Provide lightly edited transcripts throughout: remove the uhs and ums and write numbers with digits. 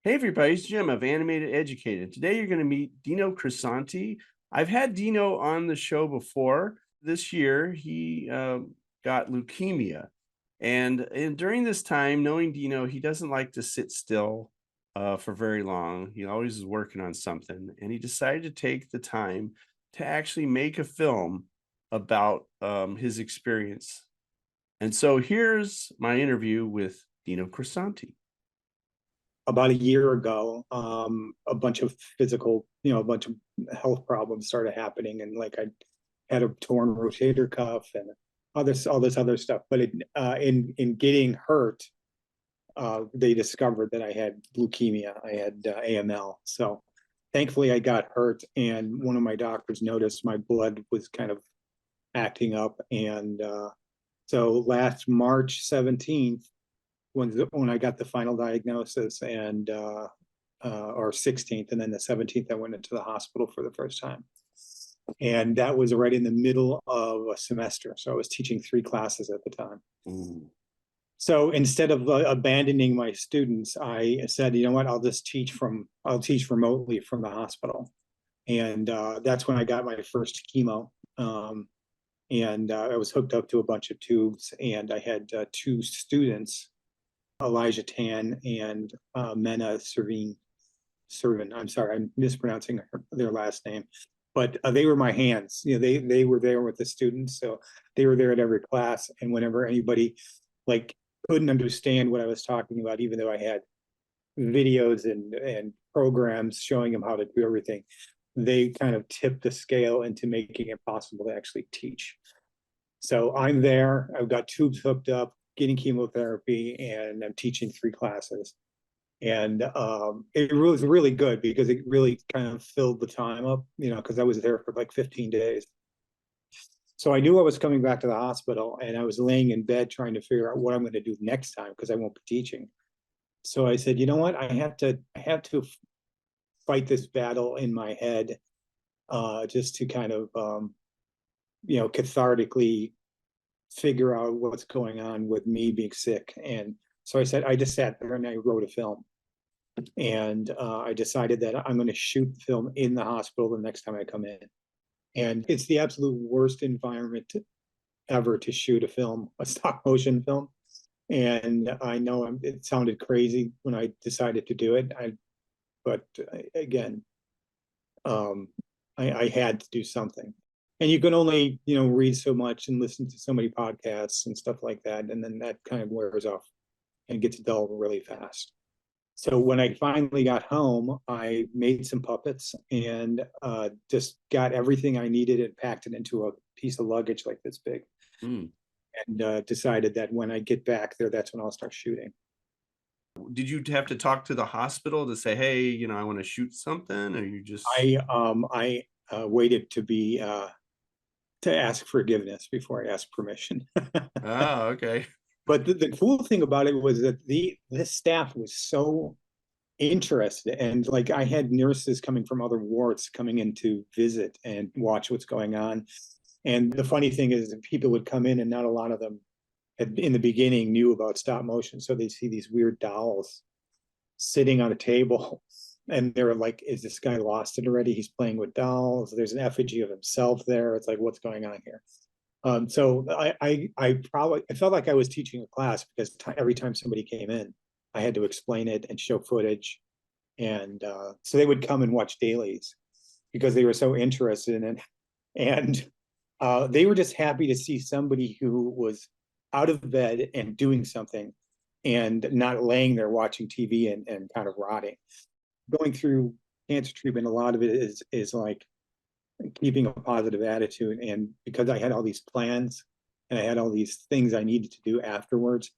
Hey everybody, it's Jim of Animateducated. Today you're going to meet Dino Crisanti. I've had Dino on the show before. This year he got leukemia. And during this time, knowing Dino, he doesn't like to sit still for very long. He always is working on something. And he decided to take the time to actually make a film about his experience. And so here's my interview with Dino Crisanti. About a year ago, a bunch of a bunch of health problems started happening, and like I had a torn rotator cuff and all this other stuff. But in getting hurt, they discovered that I had leukemia. I had AML. So thankfully, I got hurt, and one of my doctors noticed my blood was kind of acting up, and so last March 17th, when I got the final diagnosis, and or 16th, and then the 17th I went into the hospital for the first time, and that was right in the middle of a semester. So I was teaching 3 classes at the time. Ooh. So instead of abandoning my students, I said, you know what, I'll teach remotely from the hospital, and that's when I got my first chemo. And I was hooked up to a bunch of tubes, and I had 2 students, Elijah Tan and Mena Servin. I'm sorry, I'm mispronouncing their last name, but they were my hands. They were there with the students, so they were there at every class. And whenever anybody like couldn't understand what I was talking about, even though I had videos and programs showing them how to do everything, they kind of tipped the scale into making it possible to actually teach. So I'm there. I've got tubes hooked up, getting chemotherapy, and I'm teaching 3 classes. And it was really good because it really kind of filled the time up, because I was there for like 15 days. So I knew I was coming back to the hospital, and I was laying in bed trying to figure out what I'm going to do next time because I won't be teaching. So I said, you know what, I have to fight this battle in my head, just to kind of cathartically figure out what's going on with me being sick. And so I just sat there and I wrote a film. And I decided that I'm going to shoot the film in the hospital the next time I come in. And it's the absolute worst environment ever to shoot a stop motion film. And I know it sounded crazy when I decided to do it. But again, I had to do something. And you can only, read so much and listen to so many podcasts and stuff like that. And then that kind of wears off and gets dull really fast. So when I finally got home, I made some puppets and just got everything I needed and packed it into a piece of luggage like this big. Mm. And decided that when I get back there, that's when I'll start shooting. Did you have to talk to the hospital to say, hey, I want to shoot something, or you just? I waited to ask forgiveness before I asked permission. Oh, okay. But the cool thing about it was that this staff was so interested, and like I had nurses coming from other wards coming in to visit and watch what's going on. And the funny thing is that people would come in, and not a lot of them in the beginning knew about stop motion, so they see these weird dolls sitting on a table, and they're like, is this guy lost it already? He's playing with dolls. There's an effigy of himself there. It's like, what's going on here? So I felt like I was teaching a class because every time somebody came in, I had to explain it and show footage. And so they would come and watch dailies because they were so interested in it. And they were just happy to see somebody who was out of bed and doing something and not laying there watching TV and kind of rotting. Going through cancer treatment, a lot of it is like keeping a positive attitude. And because I had all these plans and I had all these things I needed to do afterwards,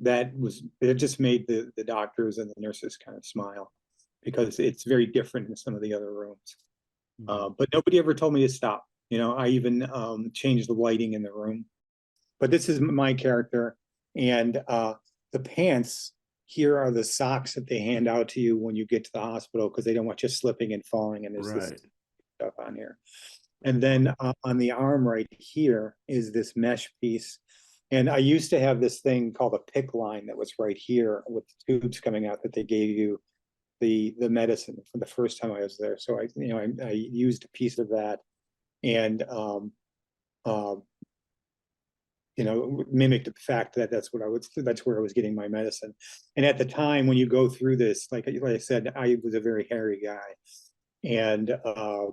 it just made the doctors and the nurses kind of smile because it's very different in some of the other rooms. But nobody ever told me to stop. I even changed the lighting in the room. But this is my character, and the pants here are the socks that they hand out to you when you get to the hospital because they don't want you slipping and falling. And there's this Right. stuff on here. And then on the arm right here is this mesh piece. And I used to have this thing called a pick line that was right here with the tubes coming out that they gave you the medicine for the first time I was there. So I used a piece of that and mimicked the fact that that's where I was getting my medicine. And at the time when you go through this, like I said, I was a very hairy guy, and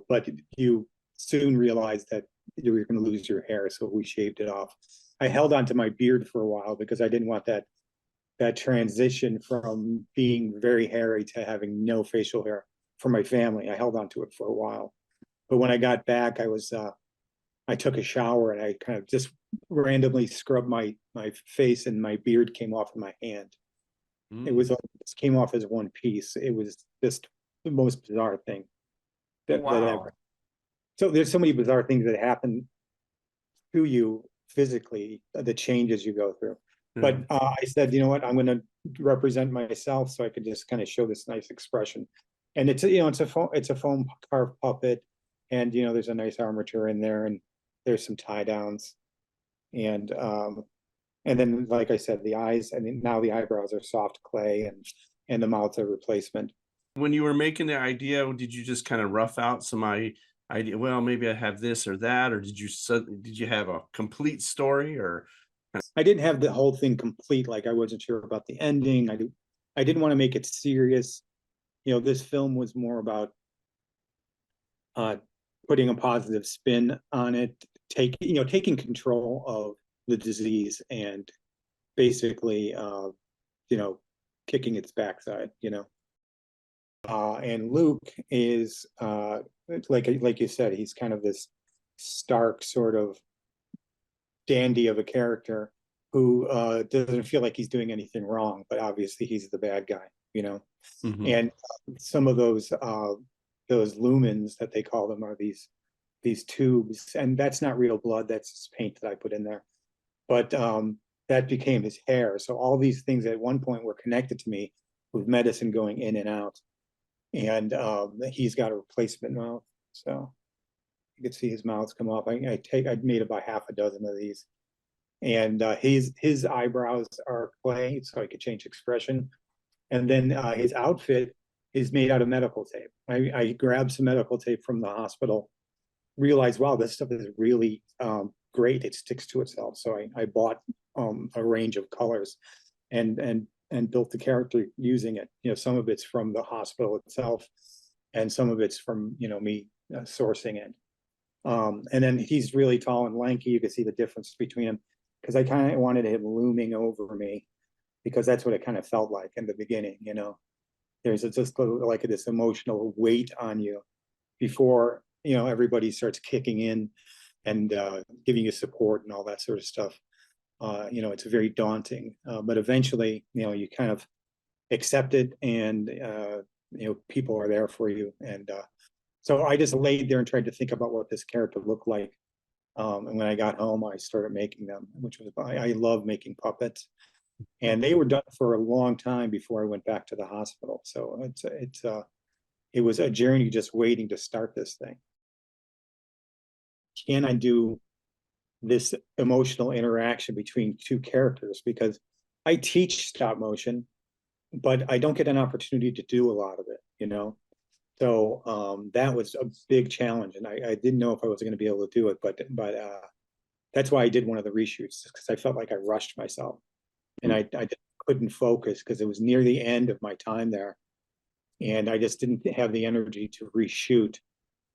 but you soon realized that you were going to lose your hair, so we shaved it off. I held on to my beard for a while because I didn't want that transition from being very hairy to having no facial hair for my family. I held on to it for a while, but when I got back, I took a shower and I kind of just randomly scrubbed my face, and my beard came off in my hand. It was like it came off as one piece. It was just the most bizarre thing that Wow. ever. So there's so many bizarre things that happen to you physically, the changes you go through. But Yeah. I said, you know what, I'm going to represent myself, so I could just kind of show this nice expression. And it's a foam carved puppet, and there's a nice armature in there, and there's some tie downs, and then like I said, the eyes, and now the eyebrows are soft clay, and the mouth's a replacement. When you were making the idea, did you just kind of rough out some idea? Well, maybe I have this or that, or did you have a complete story or? I didn't have the whole thing complete. Like I wasn't sure about the ending. I didn't want to make it serious. This film was more about uh, putting a positive spin on it, taking control of the disease and basically, kicking its backside. And Luke is like you said, he's kind of this stark sort of dandy of a character who doesn't feel like he's doing anything wrong, but obviously he's the bad guy. Mhm. And some of those lumens that they call them are these tubes, and that's not real blood, that's just paint that I put in there. But that became his hair. So all these things at one point were connected to me with medicine going in and out. And he's got a replacement mouth. So you can see his mouths come off. I made about half a dozen of these. And his eyebrows are clay, so I could change expression. And then his outfit is made out of medical tape. I grabbed some medical tape from the hospital, realized, wow, this stuff is really great. It sticks to itself. So I bought a range of colors and built the character using it. Some of it's from the hospital itself, and some of it's from me sourcing it. And then he's really tall and lanky. You can see the difference between him, because I kind of wanted him looming over me, because that's what it kind of felt like in the beginning. There's just like this emotional weight on you before everybody starts kicking in and giving you support and all that sort of stuff. It's very daunting, but eventually you kind of accept it, and people are there for you. And so I just laid there and tried to think about what this character looked like. And when I got home, I started making them, which was, I love making puppets, and they were done for a long time before I went back to the hospital. So it was a journey just waiting to start this thing. Can I do this emotional interaction between two characters? Because I teach stop motion, but I don't get an opportunity to do a lot of it. So that was a big challenge, and I didn't know if I was going to be able to do it, but that's why I did one of the reshoots, because I felt like I rushed myself, and I couldn't focus because it was near the end of my time there, and I just didn't have the energy to reshoot,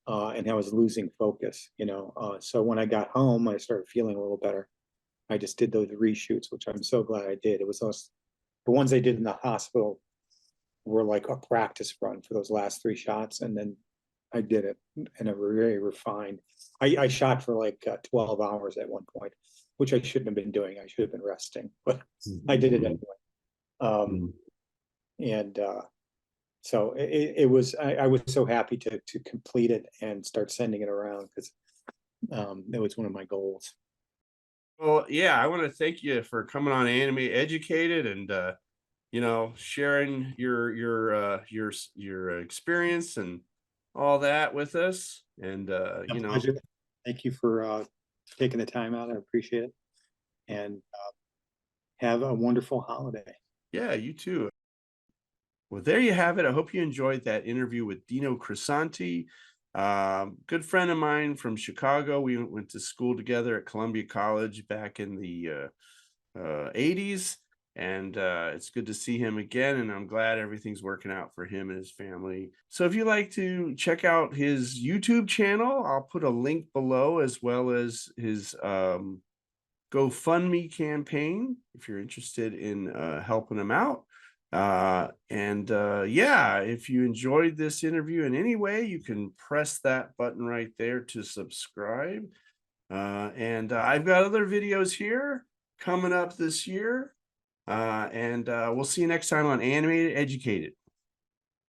and I was losing focus. So when I got home, I started feeling a little better. I just did those reshoots, which I'm so glad I did. It was the ones I did in the hospital were like a practice run for those last 3 shots, and then I did it in a very refined. I shot for like 12 hours at one point, which I shouldn't have been doing. I should have been resting, but I did it anyway. Mhm. And so it was. I was so happy to complete it and start sending it around, because it was one of my goals. Well, yeah, I want to thank you for coming on Animateducated and sharing your experience and all that with us. And A pleasure. Thank you for taking the time out. I appreciate it, and have a wonderful holiday. yeah, you too. Well, there you have it. I hope you enjoyed that interview with Dino Crisanti, good friend of mine from Chicago. We went to school together at Columbia College back in the 80s. And it's good to see him again. And I'm glad everything's working out for him and his family. So if you'd like to check out his YouTube channel, I'll put a link below, as well as his GoFundMe campaign if you're interested in helping him out. Yeah, if you enjoyed this interview in any way, you can press that button right there to subscribe. I've got other videos here coming up this year. We'll see you next time on Animated Educated.